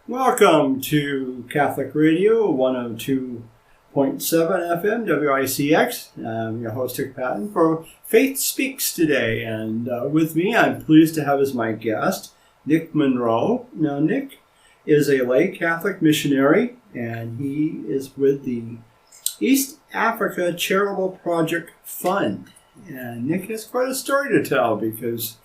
Welcome to Catholic Radio 102.7 FM WICX. I'm your host, Dick Patten, for Faith Speaks today. And with me, I'm pleased to have as my guest, Nick Monroe. Now, Nick is a lay Catholic missionary, and he is with the East Africa Charitable Project Fund. And Nick has quite a story to tell because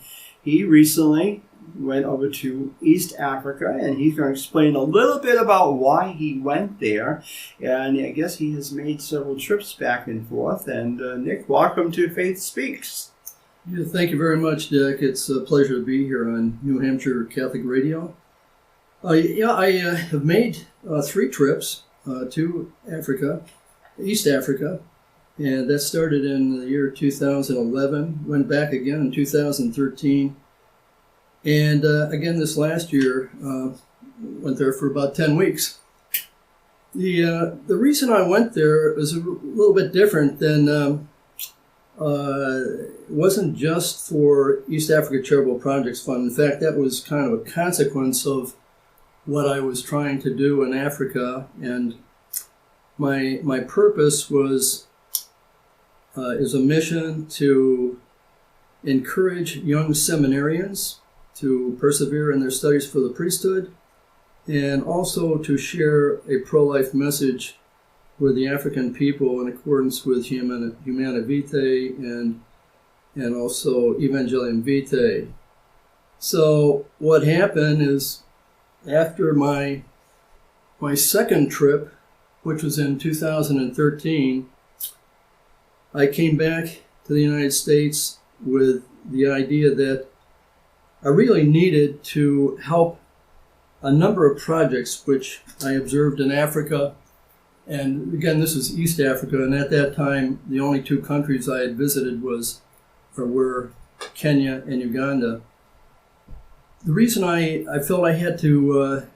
he recently went over to East Africa, and he's going to explain a little bit about why he went there. And I guess he has made several trips back and forth. And Nick, welcome to Faith Speaks. Yeah, thank you very much, Dick. It's a pleasure to be here on New Hampshire Catholic Radio. I have made 3 trips to Africa, East Africa, and that started in the year 2011, went back again in 2013, and again this last year, went there for about 10 weeks. The reason I went there was a little bit different than, it wasn't just for East Africa Charitable Projects Fund. In fact, that was kind of a consequence of what I was trying to do in Africa, and my purpose is a mission to encourage young seminarians to persevere in their studies for the priesthood, and also to share a pro-life message with the African people in accordance with Humana Vitae and also Evangelium Vitae. So what happened is, after my second trip, which was in 2013, I came back to the United States with the idea that I really needed to help a number of projects which I observed in Africa. And again, this is East Africa, and at that time, the only 2 countries I had visited were Kenya and Uganda. The reason I felt I had to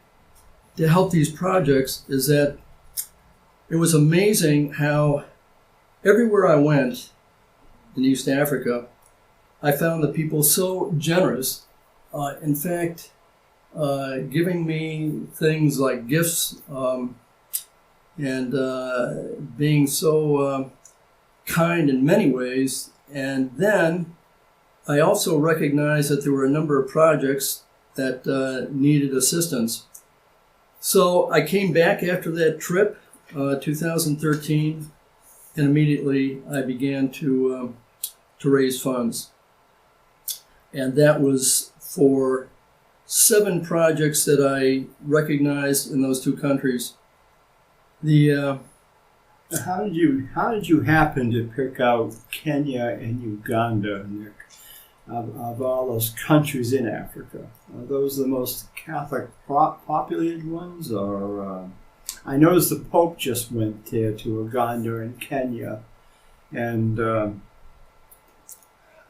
help these projects is that it was amazing how everywhere I went in East Africa, I found the people so generous. In fact, giving me things like gifts and being so kind in many ways. And then I also recognized that there were a number of projects that needed assistance. So I came back after that trip, 2013, and immediately I began to raise funds. And that was for 7 projects that I recognized in those 2 countries. How did you happen to pick out Kenya and Uganda, Nick, of all those countries in Africa? Are those the most Catholic populated ones, or I noticed the Pope just went there to Uganda and Kenya, and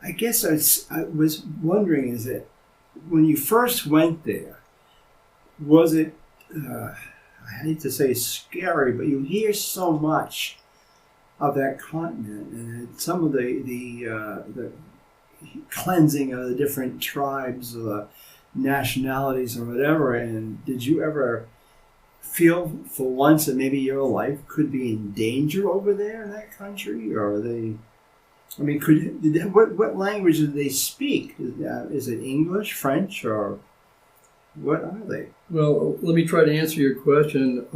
I guess I was wondering, is it when you first went there, was it, I hate to say scary, but you hear so much of that continent and some of the cleansing of the different tribes or the nationalities or whatever, and did you ever feel for once that maybe your life could be in danger over there in that country? Or are they, I mean, what language do they speak? Is it English, French, or what are they? Well, let me try to answer your question.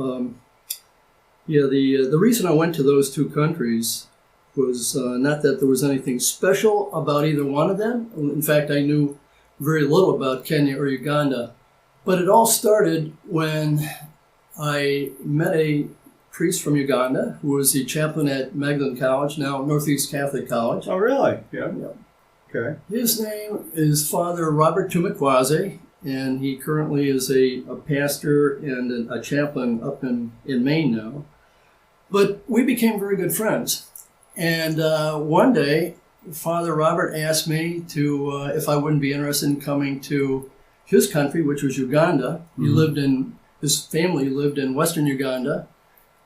The reason I went to those 2 countries was not that there was anything special about either one of them. In fact, I knew very little about Kenya or Uganda. But it all started when I met a priest from Uganda who was the chaplain at Magdalen College, now Northeast Catholic College. Oh, really? Yeah. Okay. His name is Father Robert Tumikwaze, and he currently is a pastor and a chaplain up in Maine now. But we became very good friends. And one day, Father Robert asked me to if I wouldn't be interested in coming to his country, which was Uganda. Mm-hmm. His family lived in Western Uganda,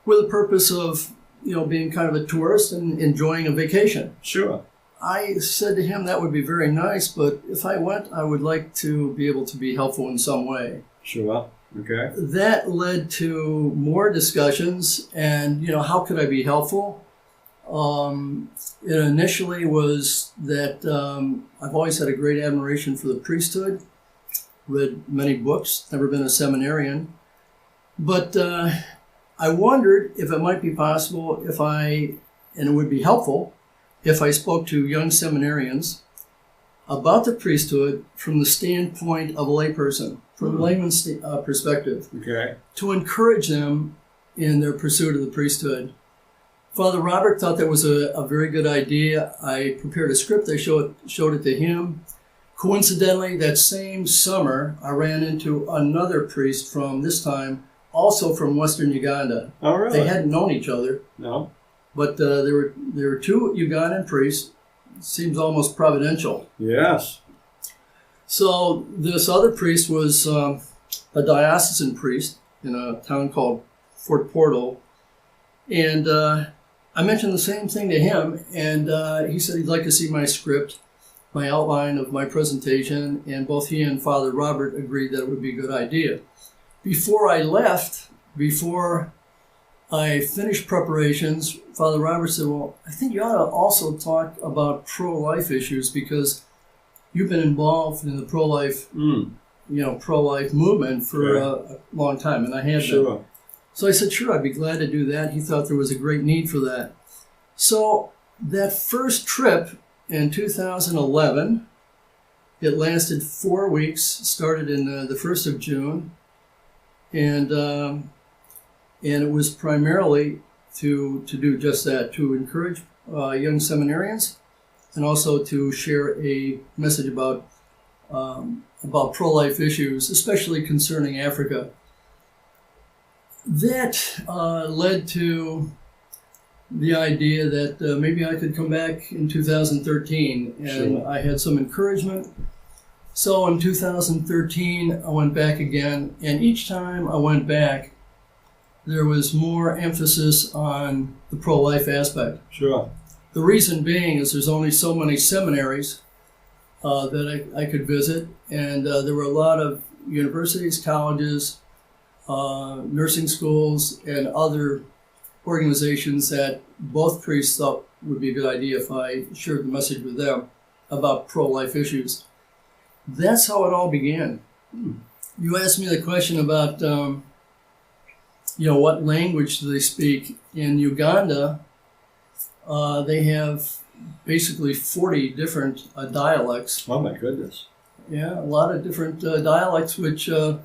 with the purpose of, being kind of a tourist and enjoying a vacation. Sure. I said to him that would be very nice, but if I went, I would like to be able to be helpful in some way. Sure. Okay. That led to more discussions, and how could I be helpful? It initially was that I've always had a great admiration for the priesthood, read many books, never been a seminarian, but I wondered if it might be possible and it would be helpful, if I spoke to young seminarians about the priesthood from the standpoint of a layperson, from a layman's perspective, Okay. to encourage them in their pursuit of the priesthood. Father Robert thought that was a very good idea. I prepared a script. I showed it to him. Coincidentally, that same summer, I ran into another priest from this time, also from Western Uganda. Oh, really? They hadn't known each other, No. but there were two Ugandan priests. Seems almost providential. Yes. So this other priest was a diocesan priest in a town called Fort Portal, and I mentioned the same thing to him, and he said he'd like to see my script, my outline of my presentation, and both he and Father Robert agreed that it would be a good idea. Before I left, before I finished preparations, Father Robert said, well, I think you ought to also talk about pro-life issues because you've been involved in the pro-life, pro-life movement for a long time, and I had been. So I said, sure, I'd be glad to do that. He thought there was a great need for that. So that first trip in 2011, it lasted 4 weeks, started in the 1st of June, and it was primarily to do just that, to encourage young seminarians and also to share a message about pro-life issues, especially concerning Africa. That led to the idea that maybe I could come back in 2013, and Sure. I had some encouragement. So in 2013, I went back again, and each time I went back, there was more emphasis on the pro-life aspect. Sure. The reason being is there's only so many seminaries that I could visit, and there were a lot of universities, colleges, nursing schools, and other organizations that both priests thought would be a good idea if I shared the message with them about pro-life issues. That's how it all began. You asked me the question about, what language do they speak? In Uganda, they have basically 40 different dialects. Oh, my goodness. Yeah, a lot of different dialects, which kind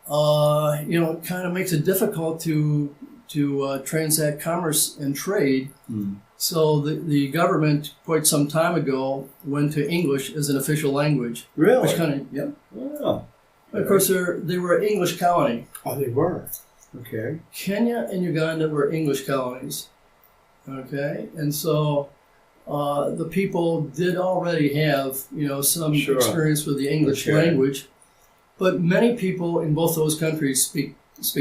of makes it difficult to transact commerce and trade. So the government, quite some time ago, went to English as an official language. Really? Which kind of, yeah. Oh. Of course, they were an English colony. Oh, they were. Okay. Kenya and Uganda were English colonies. Okay, and so the people did already have, some Sure. experience with the English Okay. language, but many people in both those countries speak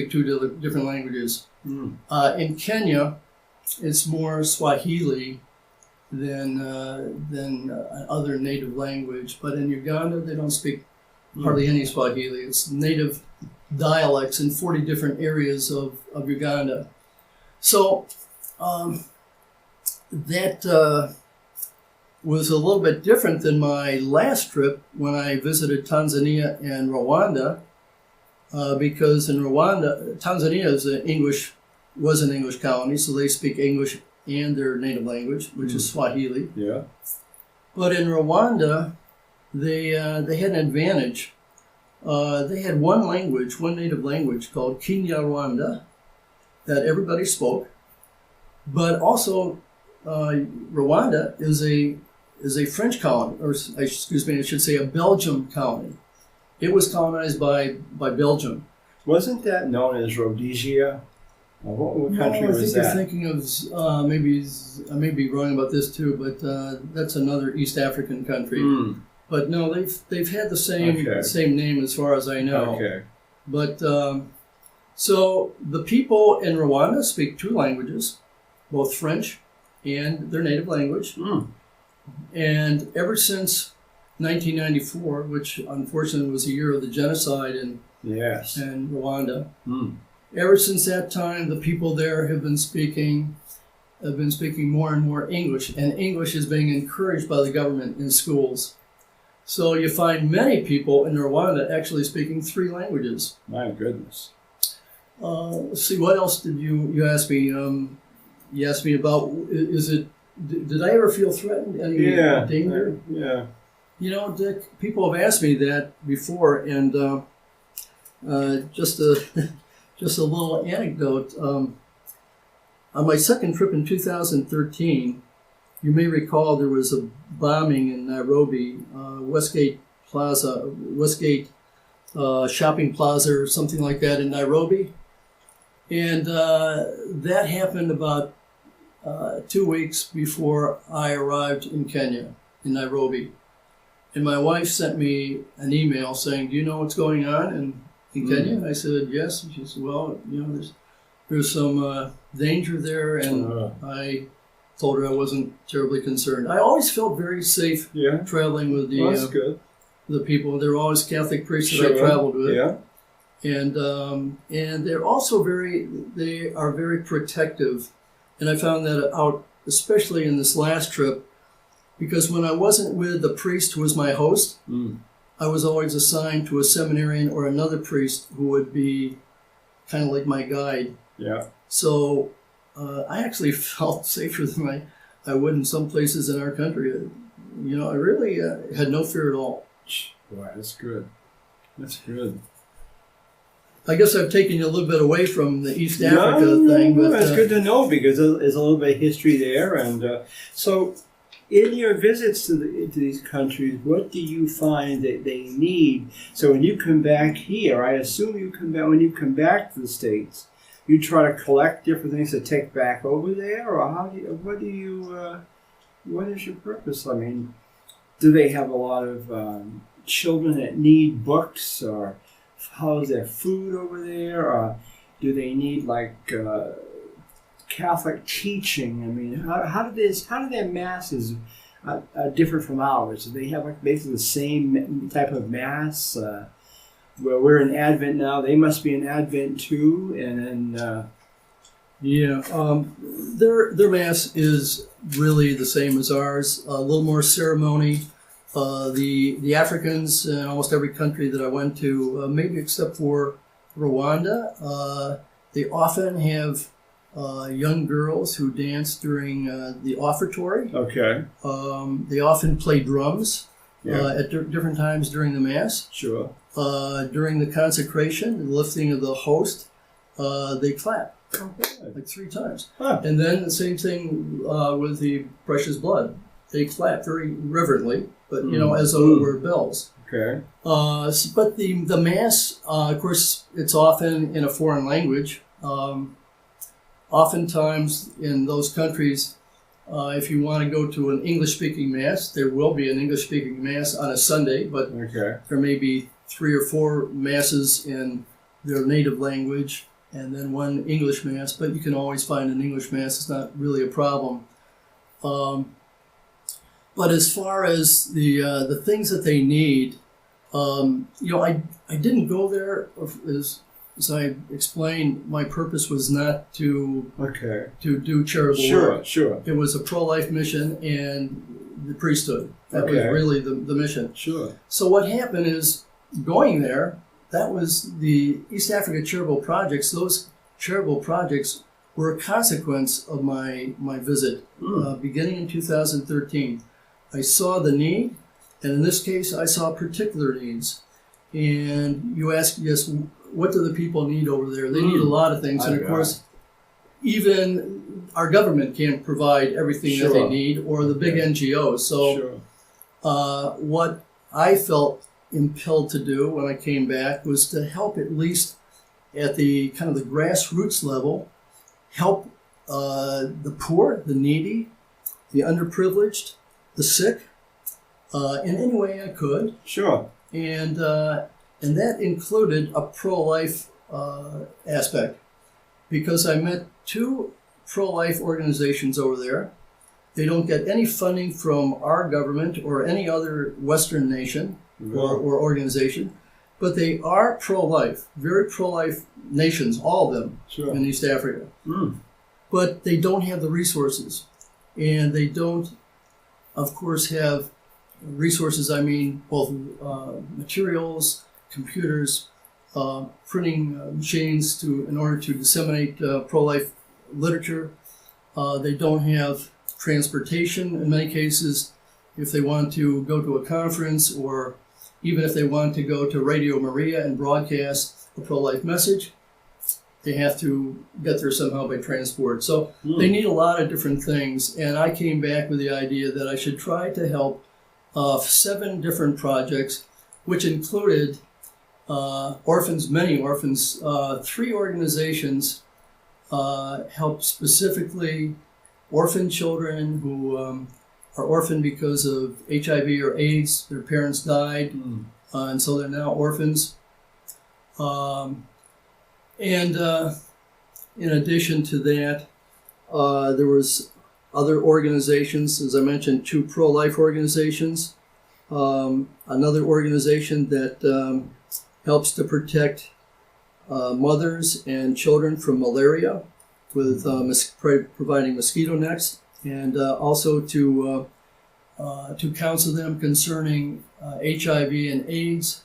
two different languages. In Kenya, it's more Swahili than other native language, but in Uganda they don't speak hardly any Swahili. It's native dialects in 40 different areas of Uganda. So that was a little bit different than my last trip when I visited Tanzania and Rwanda, because in Rwanda, Tanzania was an English colony, so they speak English and their native language, which is Swahili. Yeah. But in Rwanda, they had an advantage. They had one native language called Kinyarwanda that everybody spoke, but also Rwanda is a French colony, or excuse me, I should say a Belgium colony. It was colonized by Belgium. Wasn't that known as Rhodesia? What country I was think that? you're thinking of maybe I may be wrong about this too, but that's another East African country. But no, they've had the same name as far as I know. Okay. But so the people in Rwanda speak two languages, both French and their native language. And ever since 1994, which unfortunately was the year of the genocide in Yes. and Rwanda. Mm. Ever since that time, the people there have been speaking more and more English, and English is being encouraged by the government in schools. So you find many people in Rwanda actually speaking 3 languages. My goodness. Let's see, what else did you ask me? You asked me about, did I ever feel threatened? Any danger? Yeah. You know, Dick, people have asked me that before, and just a little anecdote. On my second trip in 2013, you may recall there was a bombing in Nairobi, Westgate Shopping Plaza or something like that in Nairobi. And that happened about 2 weeks before I arrived in Kenya, in Nairobi. And my wife sent me an email saying, "Do you know what's going on in Kenya?" I said, "Yes." And she said, "Well, you know, there's some danger there." And I told her I wasn't terribly concerned. I always felt very safe traveling with That's good. the people. There were always Catholic priests that Sure. I traveled with. Yeah. And they're also they are very protective. And I found that out, especially in this last trip, because when I wasn't with the priest who was my host, I was always assigned to a seminarian or another priest who would be kind of like my guide. Yeah. So I actually felt safer than I would in some places in our country. You know, I really had no fear at all. Boy, that's good. That's good. I guess I've taken you a little bit away from the East Africa thing, but it's good to know because there's a little bit of history there. And so, in your visits to these countries, what do you find that they need? So when you come back here, I assume when you come back to the States, you try to collect different things to take back over there, or what is your purpose? I mean, do they have a lot of children that need books, or how is their food over there, or do they need Catholic teaching? I mean, how do their masses differ from ours? Do they have basically the same type of mass? Well, we're in Advent now. They must be in Advent too, and then their mass is really the same as ours. A little more ceremony. The Africans in almost every country that I went to, maybe except for Rwanda, they often have young girls who dance during the offertory. Okay. They often play drums at different times during the Mass. Sure. During the consecration, the lifting of the host, they clap. Okay. Like 3 times. Huh. And then the same thing with the precious blood. They clap very reverently, but as though it were bells. Okay. But the Mass, of course, it's often in a foreign language. Oftentimes in those countries, if you want to go to an English-speaking Mass, there will be an English-speaking Mass on a Sunday, but there may be 3 or 4 Masses in their native language and then 1 English Mass, but you can always find an English Mass. It's not really a problem. But as far as the things that they need, I didn't go there as I explained. My purpose was not to do charitable work. Sure. It was a pro-life mission and the priesthood. That was really the mission. Sure. So what happened is, going there, that was the East Africa charitable projects. Those charitable projects were a consequence of my visit, beginning in 2013. I saw the need, and in this case, I saw particular needs. And you ask, yes, what do the people need over there? They need a lot of things. And of course, even our government can't provide everything that they need, or the big NGOs. So what I felt impelled to do when I came back was to help, at least at the kind of the grassroots level, help the poor, the needy, the underprivileged, the sick, in any way I could. Sure. And that included a pro-life aspect, because I met 2 pro-life organizations over there. They don't get any funding from our government or any other Western nation or organization, But they are pro-life, very pro-life nations, all of them Sure. in East Africa. Mm. But they don't have the resources. And they don't, of course, have resources, I mean, both materials, computers, printing machines in order to disseminate pro-life literature. They don't have transportation in many cases. If they want to go to a conference, or even if they want to go to Radio Maria and broadcast a pro-life message, they have to get there somehow by transport. So they need a lot of different things. And I came back with the idea that I should try to help 7 different projects, which included orphans, many orphans. 3 organizations help specifically orphan children who are orphaned because of HIV or AIDS. Their parents died, and so they're now orphans. And in addition to that, there was other organizations, as I mentioned, 2 pro-life organizations. Another organization that helps to protect mothers and children from malaria with providing mosquito nets, and also to counsel them concerning HIV and AIDS,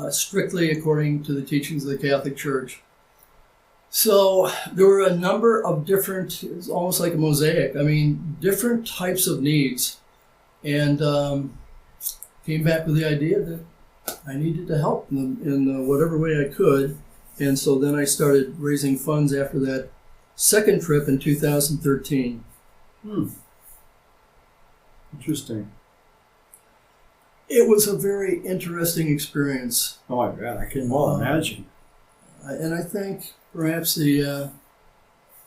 strictly according to the teachings of the Catholic Church. So there were a number of different, it's almost like a mosaic, I mean, different types of needs. And came back with the idea that I needed to help in whatever way I could. And so then I started raising funds after that second trip in 2013. Interesting. It was a very interesting experience. Oh my God, I can well imagine. And I think perhaps the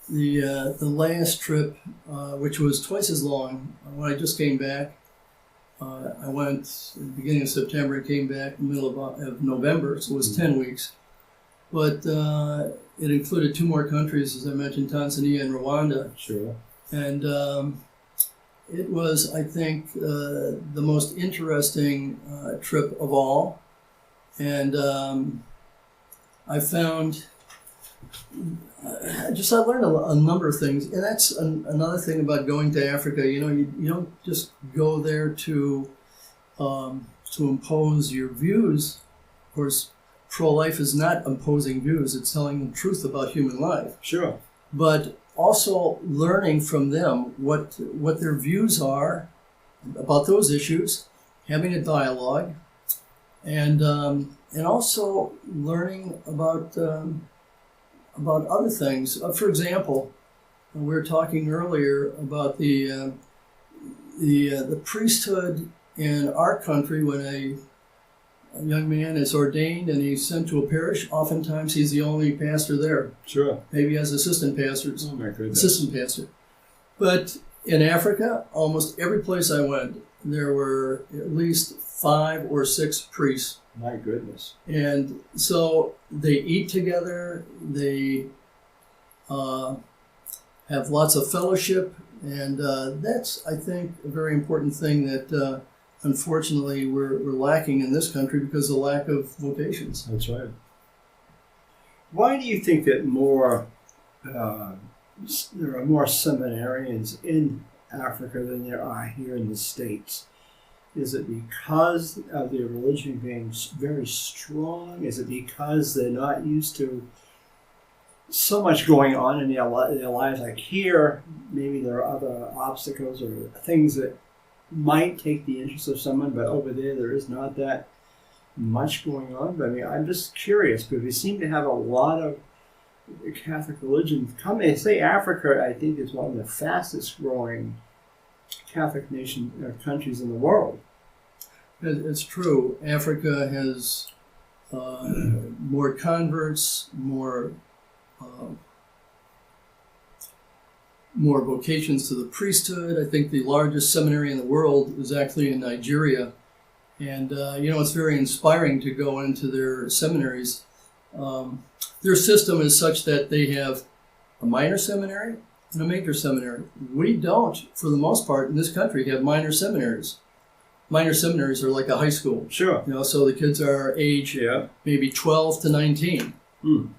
last trip, which was twice as long, when I just came back, I went at the beginning of September and came back in the middle of November, so it was 10 weeks. But it included 2 more countries, as I mentioned, Tanzania and Rwanda. Sure. And it was, I think, the most interesting trip of all. And I found, I learned a number of things. And that's another thing about going to Africa. You know, you don't just go there to impose your views. Of course, pro-life is not imposing views. It's telling the truth about human life. Sure. But also learning from them what their views are about those issues, having a dialogue, and also learning about other things. For example, we were talking earlier about the priesthood in our country. When a young man is ordained and he's sent to a parish, oftentimes he's the only pastor there. Sure. Maybe as assistant pastors. Oh my goodness. Assistant pastor. But in Africa, almost every place I went, there were at least 5 or 6 priests. My goodness. And so they eat together, they have lots of fellowship, and that's, I think, a very important thing that unfortunately we're lacking in this country because of the lack of vocations. That's right. Why do you think that there are more seminarians in Africa than there are here in the States? Is it because of their religion being very strong? Is it because they're not used to so much going on in their lives? Like here, maybe there are other obstacles or things that might take the interest of someone, but over there is not that much going on. But I mean, I'm just curious because we seem to have a lot of Catholic religion come. They say Africa, I think, is one of the fastest growing Catholic countries in the world. It's true. Africa has more converts, more vocations to the priesthood. I think the largest seminary in the world is actually in Nigeria. And, it's very inspiring to go into their seminaries. Their system is such that they have a minor seminary and a major seminary. We don't, for the most part, in this country, have minor seminaries. minor seminaries are like a high school. Sure. So the kids are age maybe 12 to 19.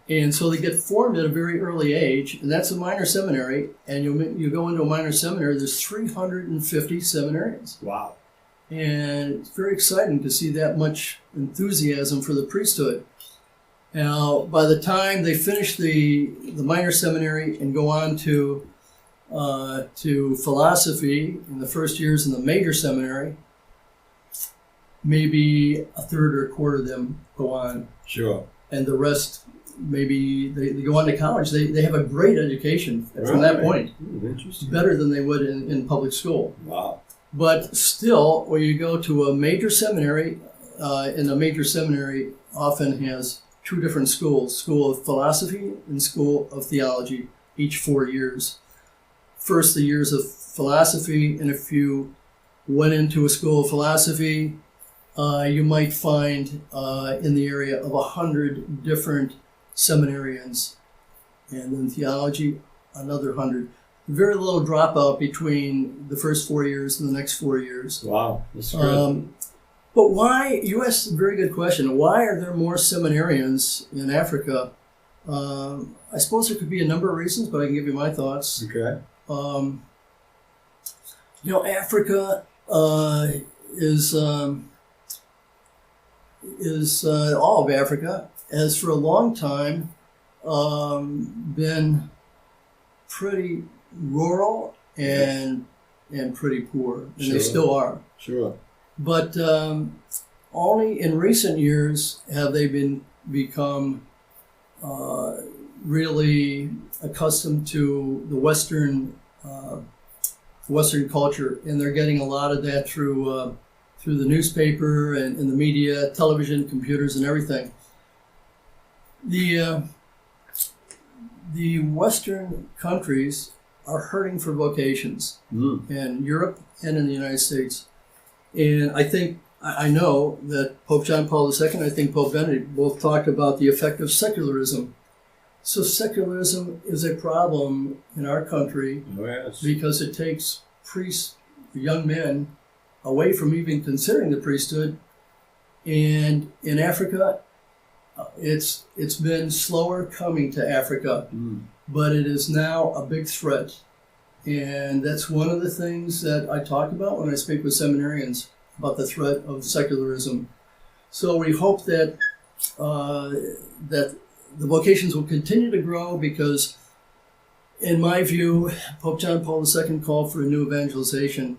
And so they get formed at a very early age, and that's a minor seminary. And you go into a minor seminary, there's 350 seminarians. Wow. And it's very exciting to see that much enthusiasm for the priesthood. Now, by the time they finish the minor seminary and go on to philosophy in the first years in the major seminary, maybe a third or a quarter of them go on. Sure. And the rest, maybe they go on to college. They have a great education from that point. Interesting. Better than they would in public school. Wow. But still, when you go to a major seminary, and a major seminary often has two different schools, School of Philosophy and School of Theology, each 4 years. First, the years of philosophy, and if you went into a School of Philosophy, you might find in the area of 100 different seminarians, and in theology, another 100. Very little dropout between the first 4 years and the next 4 years. Wow, that's good. But why, you asked a very good question, why are there more seminarians in Africa? I suppose there could be a number of reasons, but I can give you my thoughts. Okay. Africa is all of Africa has for a long time been pretty rural and pretty poor, and they still are. Sure. But only in recent years have they become really accustomed to the Western culture, and they're getting a lot of that through the newspaper and the media, television, computers, and everything. The Western countries are hurting for vocations in Europe and in the United States. And I know that Pope John Paul II, I think Pope Benedict both talked about the effect of secularism. So secularism is a problem in our country because it takes priests, young men, away from even considering the priesthood. And in Africa, it's been slower coming to Africa, but it is now a big threat. And that's one of the things that I talk about when I speak with seminarians about the threat of secularism. So we hope that that the vocations will continue to grow because, in my view, Pope John Paul II called for a new evangelization.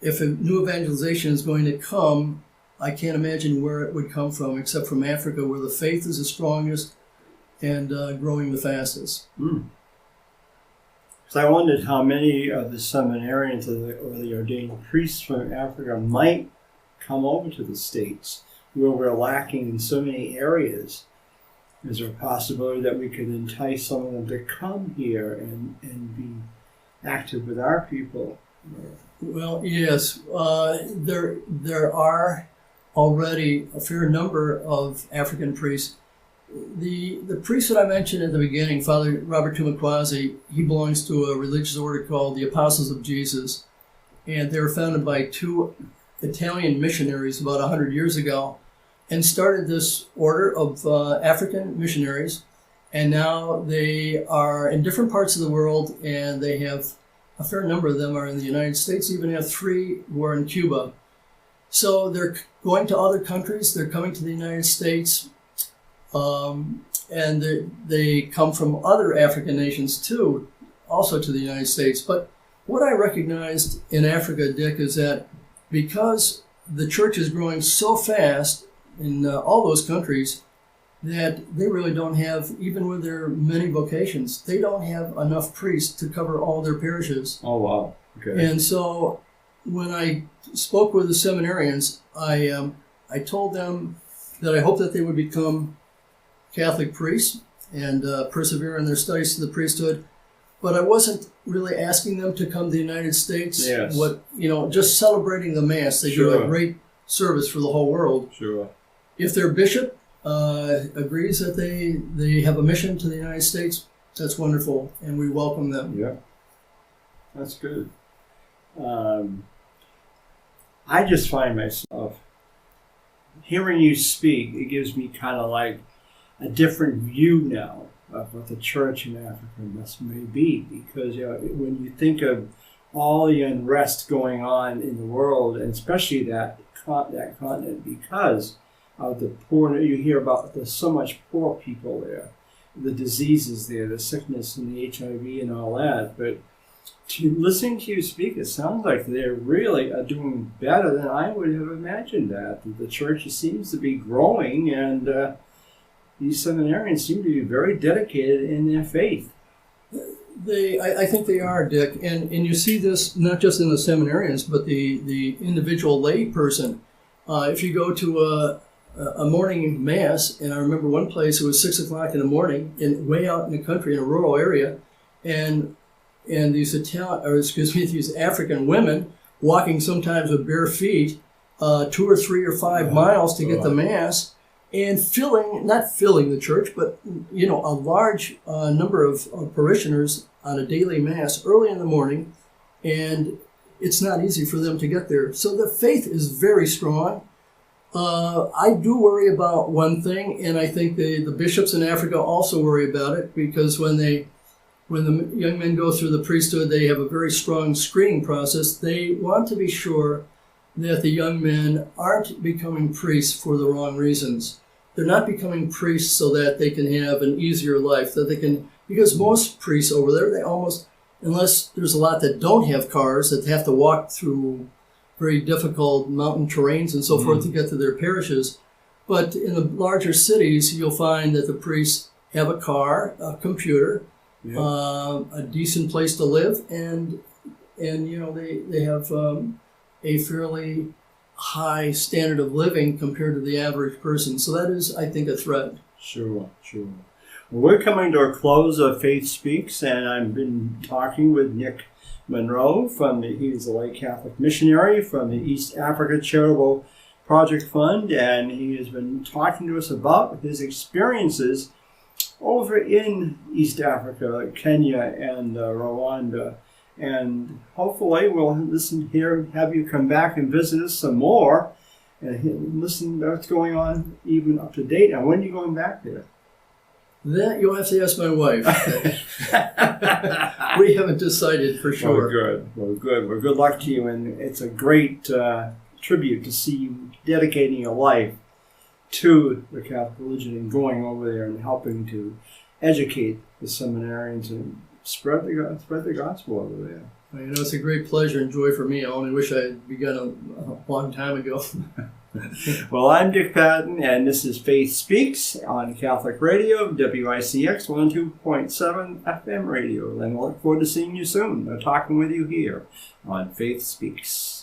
If a new evangelization is going to come, I can't imagine where it would come from except from Africa, where the faith is the strongest and growing the fastest. So I wondered how many of the seminarians or the ordained priests from Africa might come over to the States, where we're lacking in so many areas. Is there a possibility that we could entice some of them to come here and be active with our people? Well, yes. There are already a fair number of African priests. The priest that I mentioned at the beginning, Father Robert Tumakwazi, he belongs to a religious order called the Apostles of Jesus. And they were founded by two Italian missionaries about 100 years ago and started this order of African missionaries. And now they are in different parts of the world, and they have a fair number of them are in the United States, even have 3 who are in Cuba. So they're going to other countries, they're coming to the United States, and they come from other African nations too, also to the United States. But what I recognized in Africa, Dick, is that because the church is growing so fast in all those countries, that they really don't have, even with their many vocations, they don't have enough priests to cover all their parishes. Oh, wow. Okay. And so when I spoke with the seminarians, I told them that I hope that they would become Catholic priests and persevere in their studies to the priesthood. But I wasn't really asking them to come to the United States. Yes. Just celebrating the Mass. They do a great service for the whole world. Sure. If their bishop agrees that they have a mission to the United States, that's wonderful, and we welcome them. Yeah, that's good. I just find myself hearing you speak. It gives me kind of like a different view now of what the church in Africa may be, because when you think of all the unrest going on in the world, and especially that continent, because of the poor, you hear about there's so much poor people there, the diseases there, the sickness and the HIV and all that. But listening to you speak, it sounds like they really are doing better than I would have imagined. That the church seems to be growing, and these seminarians seem to be very dedicated in their faith. I think they are, Dick, and you see this not just in the seminarians, but the individual lay person. If you go to a morning mass, and I remember one place it was 6 o'clock in the morning, way out in the country in a rural area, and these these African women walking sometimes with bare feet, 2 or 3 or 5 miles to get the mass. And not filling the church, but, a large number of parishioners on a daily mass early in the morning, and it's not easy for them to get there. So the faith is very strong. I do worry about one thing, and I think the bishops in Africa also worry about it, because when the young men go through the priesthood, they have a very strong screening process. They want to be sure that the young men aren't becoming priests for the wrong reasons. They're not becoming priests so that they can have an easier life, because most priests over there, they almost, unless there's a lot that don't have cars, that have to walk through very difficult mountain terrains and so forth to get to their parishes. But in the larger cities, you'll find that the priests have a car, a computer, a decent place to live, and they have a fairly high standard of living compared to the average person. So that is, I think, a threat. Sure. Well, we're coming to a close of Faith Speaks, and I've been talking with Nick Monroe he's a lay Catholic missionary from the East Africa Charitable Project Fund, and he has been talking to us about his experiences over in East Africa, Kenya, and Rwanda. And hopefully we'll have you come back and visit us some more and listen to what's going on even up to date. Now, when are you going back there? That you'll have to ask my wife. We haven't decided for sure. Well, good. Well, good luck to you. And it's a great tribute to see you dedicating your life to the Catholic religion and going over there and helping to educate the seminarians and spread the gospel over there. Well, it's a great pleasure and joy for me. I only wish I had begun a long time ago. Well, I'm Dick Patten, and this is Faith Speaks on Catholic Radio, WICX 102.7 FM radio. And we'll look forward to seeing you soon, talking with you here on Faith Speaks.